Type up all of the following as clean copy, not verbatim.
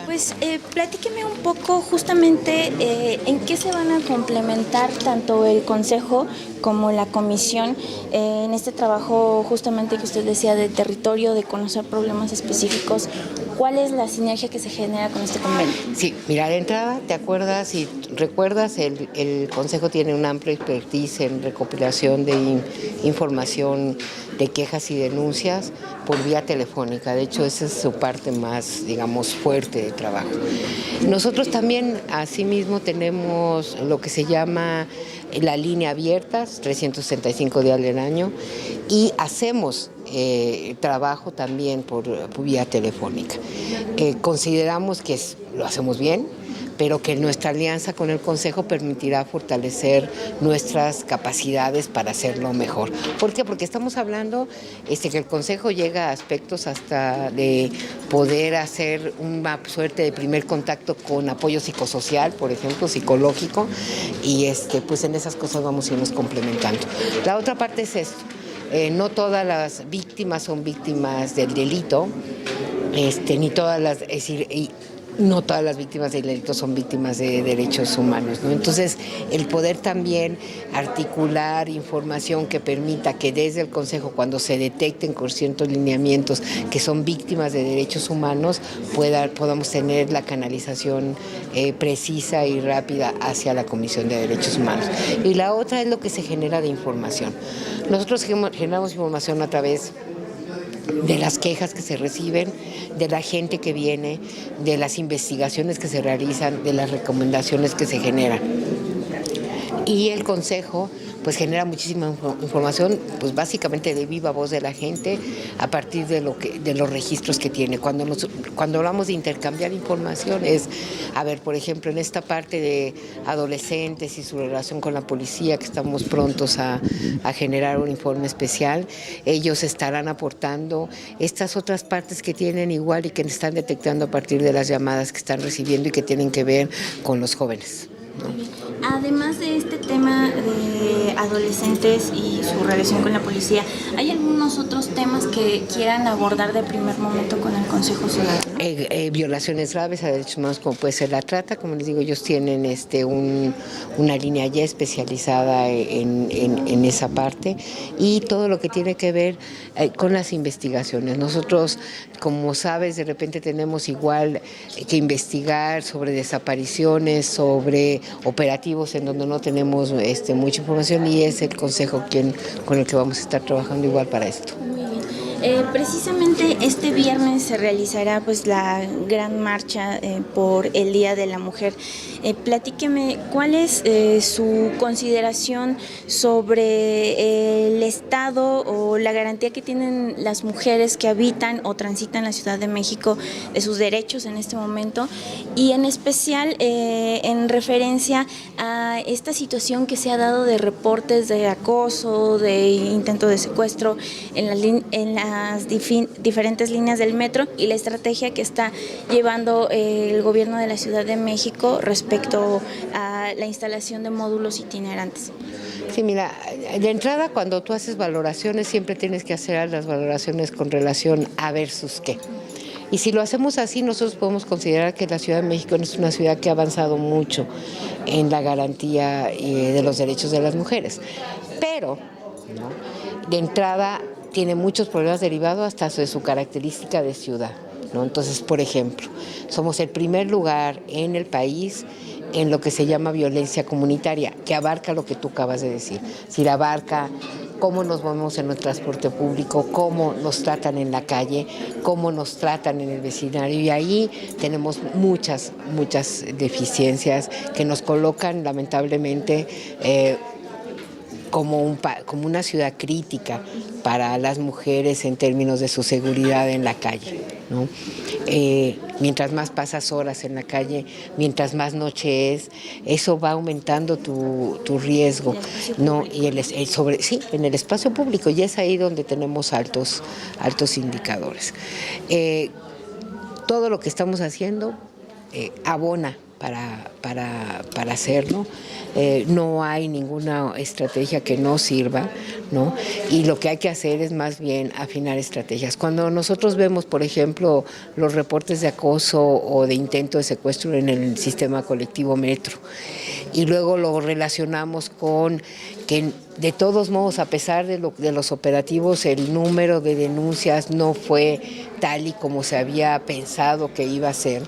Pues platíqueme un poco justamente en qué se van a complementar tanto el Consejo como la Comisión en este trabajo justamente que usted decía de territorio, de conocer problemas específicos. ¿Cuál es la sinergia que se genera con este convenio? Sí, mira, de entrada, ¿te acuerdas y recuerdas? El Consejo tiene una amplia expertise en recopilación de información de quejas y denuncias por vía telefónica. De hecho, esa es su parte más, digamos, fuerte de trabajo. Nosotros también, asimismo, tenemos lo que se llama la línea abierta, 365 días del año, y hacemos trabajo también por vía telefónica. Consideramos que lo hacemos bien, pero que nuestra alianza con el Consejo permitirá fortalecer nuestras capacidades para hacerlo mejor. ¿Por qué? Porque estamos hablando que el Consejo llega a aspectos hasta de poder hacer una suerte de primer contacto con apoyo psicosocial, por ejemplo, psicológico, y pues en esas cosas vamos a irnos complementando. La otra parte es esto. No todas las víctimas son víctimas del delito, ni todas las, es decir, no todas las víctimas del delito son víctimas de derechos humanos, ¿no? Entonces, el poder también articular información que permita que desde el Consejo, cuando se detecten con ciertos lineamientos que son víctimas de derechos humanos, podamos tener la canalización precisa y rápida hacia la Comisión de Derechos Humanos. Y la otra es lo que se genera de información. Nosotros generamos información a través de las quejas que se reciben, de la gente que viene, de las investigaciones que se realizan, de las recomendaciones que se generan. Y el Consejo pues genera muchísima información, pues básicamente de viva voz de la gente a partir de los registros que tiene. Cuando hablamos de intercambiar información es, a ver, por ejemplo, en esta parte de adolescentes y su relación con la policía, que estamos prontos a generar un informe especial, ellos estarán aportando estas otras partes que tienen igual y que están detectando a partir de las llamadas que están recibiendo y que tienen que ver con los jóvenes, ¿no? Además de este tema de adolescentes y su relación con la policía, ¿hay algunos otros temas que quieran abordar de primer momento con el Consejo Ciudadano? Violaciones graves a derechos humanos, como puede ser la trata. Como les digo, ellos tienen una línea ya especializada en esa parte, y todo lo que tiene que ver con las investigaciones. Nosotros, como sabes, de repente tenemos igual que investigar sobre desapariciones, sobre operativos en donde no tenemos mucha información, y es el Consejo con el que vamos a estar trabajando igual para esto. Precisamente este viernes se realizará pues la gran marcha por el Día de la Mujer. Platíqueme, ¿cuál es su consideración sobre el estado o la garantía que tienen las mujeres que habitan o transitan la Ciudad de México de sus derechos en este momento, y en especial en referencia a esta situación que se ha dado de reportes de acoso, de intento de secuestro en las diferentes líneas del metro, y la estrategia que está llevando el gobierno de la Ciudad de México respecto a la instalación de módulos itinerantes? Sí, mira, de entrada, cuando tú haces valoraciones, siempre tienes que hacer las valoraciones con relación a versus qué. Y si lo hacemos así, nosotros podemos considerar que la Ciudad de México es una ciudad que ha avanzado mucho en la garantía de los derechos de las mujeres. Pero, ¿no?, de entrada tiene muchos problemas derivados hasta de su característica de ciudad, ¿no? Entonces, por ejemplo, somos el primer lugar en el país en lo que se llama violencia comunitaria, que abarca lo que tú acabas de decir. Es decir, abarca cómo nos movemos en el transporte público, cómo nos tratan en la calle, cómo nos tratan en el vecindario, y ahí tenemos muchas deficiencias que nos colocan lamentablemente como una ciudad crítica para las mujeres en términos de su seguridad en la calle, ¿no? Mientras más pasas horas en la calle, mientras más noche es, eso va aumentando tu riesgo, ¿no? Y en el espacio público, y es ahí donde tenemos altos indicadores. Todo lo que estamos haciendo abona para hacerlo. No hay ninguna estrategia que no sirva, ¿no? Y lo que hay que hacer es más bien afinar estrategias. Cuando nosotros vemos, por ejemplo, los reportes de acoso o de intento de secuestro en el sistema colectivo Metro, y luego lo relacionamos con que de todos modos, a pesar de los operativos, el número de denuncias no fue tal y como se había pensado que iba a ser.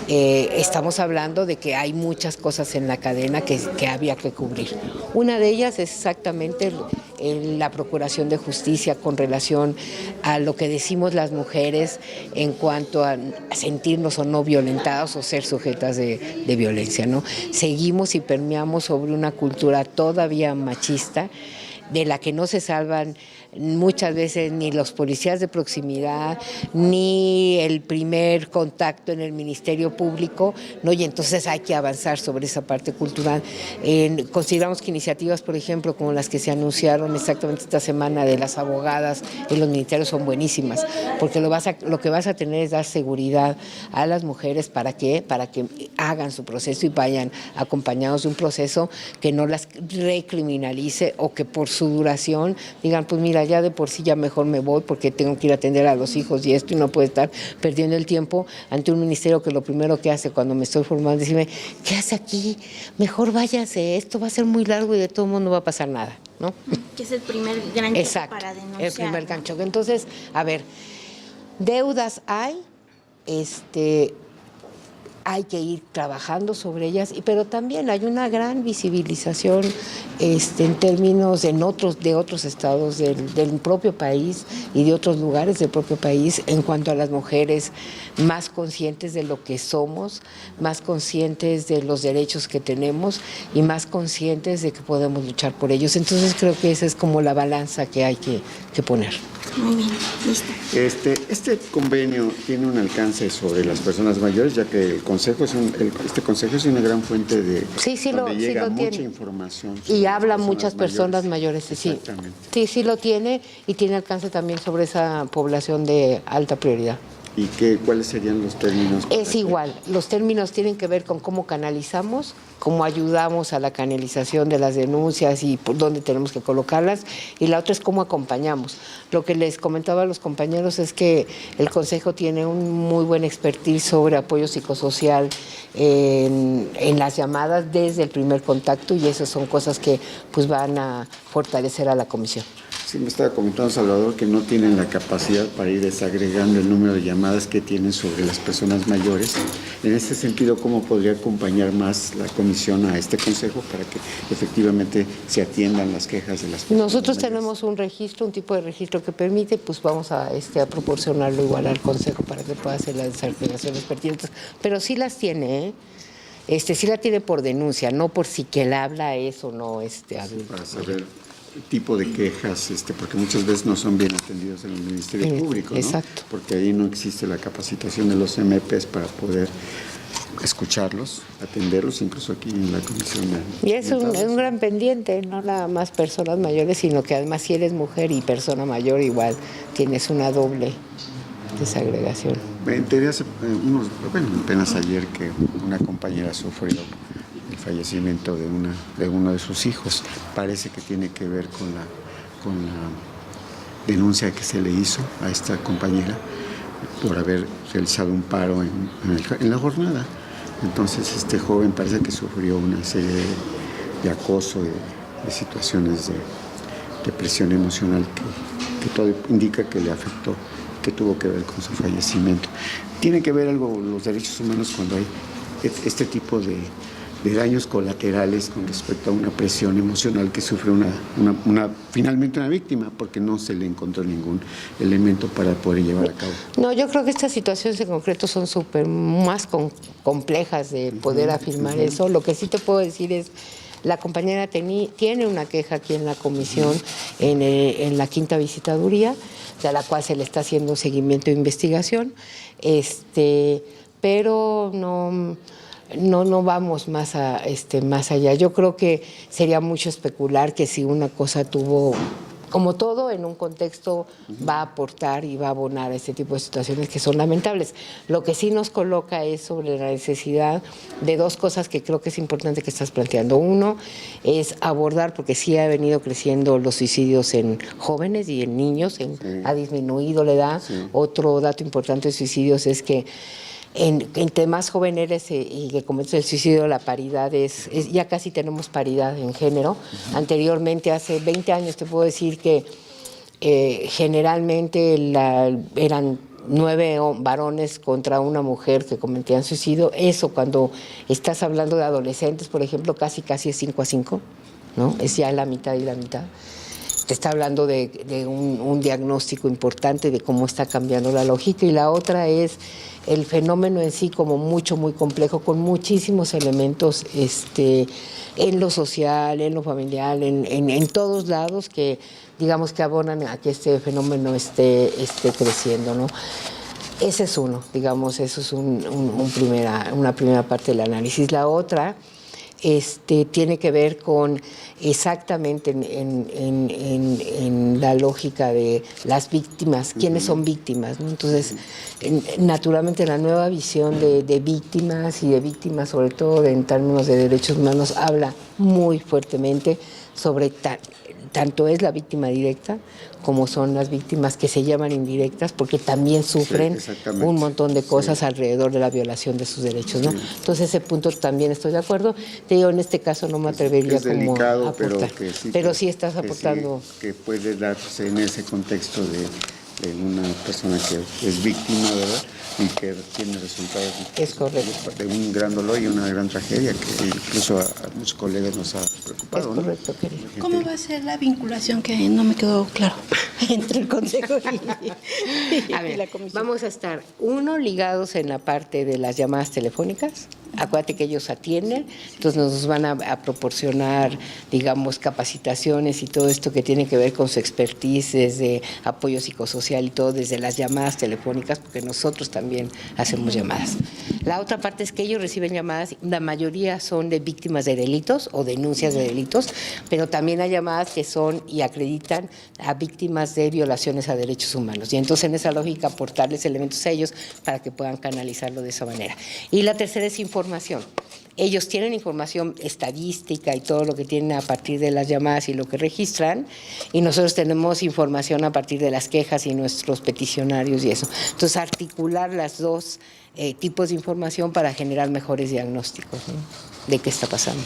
Estamos hablando de que hay muchas cosas en la cadena que había que cubrir. Una de ellas es exactamente la procuración de justicia con relación a lo que decimos las mujeres en cuanto a sentirnos o no violentadas o ser sujetas de violencia, ¿no? Seguimos y permeamos sobre una cultura todavía machista de la que no se salvan muchas veces ni los policías de proximidad, ni el primer contacto en el Ministerio Público, ¿no? Y entonces hay que avanzar sobre esa parte cultural. Consideramos que iniciativas, por ejemplo, como las que se anunciaron exactamente esta semana de las abogadas en los ministerios son buenísimas, porque lo que vas a tener es dar seguridad a las mujeres para que hagan su proceso y vayan acompañados de un proceso que no las recriminalice o que por su duración digan, pues mira, ya de por sí ya mejor me voy porque tengo que ir a atender a los hijos y esto, y no puedo estar perdiendo el tiempo ante un ministerio que lo primero que hace cuando me estoy formando es decirme, ¿qué hace aquí? Mejor váyase, esto va a ser muy largo y de todo mundo no va a pasar nada, ¿no? Que es el primer gancho. Exacto, Para denunciar. el primer gancho. Entonces, a ver, deudas hay, hay que ir trabajando sobre ellas, pero también hay una gran visibilización en términos de otros estados del propio país y de otros lugares del propio país en cuanto a las mujeres más conscientes de lo que somos, más conscientes de los derechos que tenemos y más conscientes de que podemos luchar por ellos. Entonces creo que esa es como la balanza que hay que poner. Muy bien, listo. Este convenio tiene un alcance sobre las personas mayores, ya que este consejo es una gran fuente de donde llega mucha información. Y habla muchas personas mayores, sí. Exactamente. Sí lo tiene y tiene alcance también sobre esa población de alta prioridad. ¿Y cuáles serían los términos? Es igual, los términos tienen que ver con cómo canalizamos, cómo ayudamos a la canalización de las denuncias y por dónde tenemos que colocarlas, y la otra es cómo acompañamos. Lo que les comentaba a los compañeros es que el Consejo tiene un muy buen expertise sobre apoyo psicosocial en las llamadas desde el primer contacto, y esas son cosas que pues van a fortalecer a la comisión. Sí, me estaba comentando Salvador que no tienen la capacidad para ir desagregando el número de llamadas que tienen sobre las personas mayores. En este sentido, ¿cómo podría acompañar más la comisión a este consejo para que efectivamente se atiendan las quejas de las personas Nosotros mayores? tenemos un registro, un tipo de registro que permite, pues vamos a proporcionarlo igual al consejo para que pueda hacer las desagregaciones pertinentes, pero sí las tiene, sí la tiene por denuncia, no por si que él habla es o no Para saber el tipo de quejas, porque muchas veces no son bien atendidos en el Ministerio Público, ¿no? Exacto. Porque ahí no existe la capacitación de los MPs para poder escucharlos, atenderlos, incluso aquí en la comisión. Y es un gran pendiente, no nada más personas mayores, sino que además si eres mujer y persona mayor igual tienes una doble desagregación. Me enteré apenas ayer que una compañera sufrió el fallecimiento de uno de sus hijos. Parece que tiene que ver con la denuncia que se le hizo a esta compañera por haber realizado un paro en la jornada. Entonces este joven parece que sufrió una serie de acoso, de situaciones de presión emocional que todo indica que le afectó, que tuvo que ver con su fallecimiento. Tiene que ver algo los derechos humanos cuando hay este tipo de daños colaterales con respecto a una presión emocional que sufre finalmente una víctima, porque no se le encontró ningún elemento para poder llevar a cabo. No, yo creo que estas situaciones en concreto son súper más complejas de poder afirmar eso. Lo que sí te puedo decir es, la compañera tiene una queja aquí en la comisión, en la quinta visitaduría, a la cual se le está haciendo seguimiento e investigación, pero no vamos más allá. Yo creo que sería mucho especular que si una cosa tuvo como todo, en un contexto va a aportar y va a abonar a este tipo de situaciones que son lamentables. Lo que sí nos coloca es sobre la necesidad de dos cosas que creo que es importante que estás planteando. Uno es abordar, porque sí ha venido creciendo los suicidios en jóvenes y en niños, ha disminuido la edad. Sí. Otro dato importante de suicidios es que entre más joven eres y que cometes el suicidio, la paridad ya casi tenemos paridad en género. Anteriormente, hace 20 años, te puedo decir que generalmente eran 9 varones contra una mujer que cometían suicidio. Eso, cuando estás hablando de adolescentes, por ejemplo, casi es 5-5, ¿no? Es ya la mitad y la mitad. Te está hablando de un diagnóstico importante de cómo está cambiando la lógica, y la otra es el fenómeno en sí como muy complejo, con muchísimos elementos en lo social, en lo familiar, en todos lados que digamos que abonan a que este fenómeno esté creciendo, ¿no? Ese es uno, digamos, eso es una primera parte del análisis. La otra tiene que ver con exactamente en la lógica de las víctimas, quiénes son víctimas, ¿no? Entonces, naturalmente la nueva visión de víctimas y de víctimas, sobre todo en términos de derechos humanos, habla muy fuertemente sobre tanto es la víctima directa como son las víctimas que se llaman indirectas, porque también sufren un montón de cosas alrededor de la violación de sus derechos, ¿no? Sí. Entonces ese punto también estoy de acuerdo. Te digo, en este caso no me atrevería como a aportar, pero sí estás aportando. Que puede darse en ese contexto de una persona que es víctima, ¿verdad? Y que tiene resultados de un gran dolor y una gran tragedia que incluso a muchos colegas nos ha preocupado. Es correcto, ¿no? ¿Cómo va a ser la vinculación, que no me quedó claro, entre el Consejo y la Comisión? Vamos a estar, ligados en la parte de las llamadas telefónicas. Acuérdate que ellos atienden, entonces nos van a proporcionar, digamos, capacitaciones y todo esto que tiene que ver con su expertise desde apoyo psicosocial y todo, desde las llamadas telefónicas, porque nosotros también hacemos llamadas. La otra parte es que ellos reciben llamadas, la mayoría son de víctimas de delitos o denuncias de delitos, pero también hay llamadas que son y acreditan a víctimas de violaciones a derechos humanos. Y entonces en esa lógica aportarles elementos a ellos para que puedan canalizarlo de esa manera. Y la tercera es información. Ellos tienen información estadística y todo lo que tienen a partir de las llamadas y lo que registran, y nosotros tenemos información a partir de las quejas y nuestros peticionarios y eso. Entonces, articular las dos tipos de información para generar mejores diagnósticos, ¿no?, de qué está pasando.